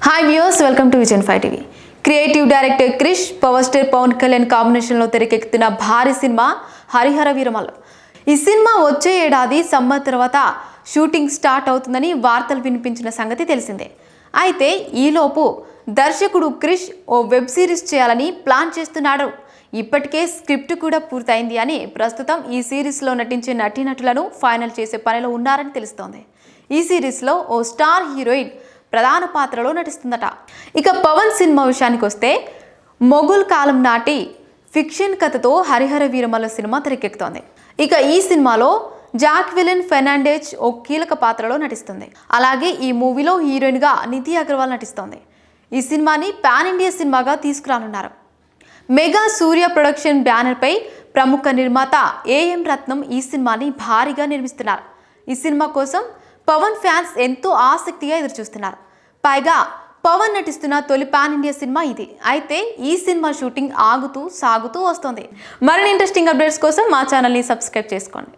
Hi viewers, welcome to vision 5 TV. Creative director Krish, power star Pavan Kalyan కాంబినేషన్లో తెరకెక్కుతున్న భారీ cinema Harihara Veeramallu. ఈ సినిమా వచ్చే ఏడాది సమ్మర్ తర్వాత షూటింగ్ స్టార్ట్ అవుతుందని వార్తలు వినిపించిన సంగతి తెలిసిందే. అయితే ఈలోపు దర్శకుడు క్రిష్ ఓ వెబ్ సిరీస్ చేయాలని ప్లాన్ చేస్తున్నాడు. ఇప్పటికే స్క్రిప్ట్ కూడా పూర్తయింది అని, ప్రస్తుతం ఈ సిరీస్లో నటించే నటీనటులను ఫైనల్ చేసే పనిలో ఉన్నారని తెలుస్తోంది. ఈ సిరీస్లో ఓ స్టార్ హీరోయిన్ ప్రధాన పాత్రలో నటిస్తుందట. ఇక పవన్ సినిమా విషయానికి వస్తే, మొఘల్ కాలం నాటి ఫిక్షన్ కథతో హరిహర వీరమల్లు సినిమా తెరకెక్కుతోంది. ఇక ఈ సినిమాలో జాక్వెలిన్ ఫెర్నాండెజ్ ఓ కీలక పాత్రలో నటిస్తుంది. అలాగే ఈ మూవీలో హీరోయిన్గా నిధి అగర్వాల్ నటిస్తోంది. ఈ సినిమాని పాన్ ఇండియా సినిమాగా తీసుకురానున్నారు. మెగా సూర్య ప్రొడక్షన్ బ్యానర్పై ప్రముఖ నిర్మాత ఏఎం రత్నం ఈ సినిమాని భారీగా నిర్మిస్తున్నారు. ఈ సినిమా కోసం పవన్ ఫ్యాన్స్ ఎంతో ఆసక్తిగా ఎదురుచూస్తున్నారు. పైగా పవన్ నటిస్తున్న తొలి పాన్ ఇండియా సినిమా ఇది. అయితే ఈ సినిమా షూటింగ్ ఆగుతూ సాగుతూ వస్తుంది. మరిన్ని ఇంట్రెస్టింగ్ అప్డేట్స్ కోసం మా ఛానల్ని సబ్స్క్రైబ్ చేసుకోండి.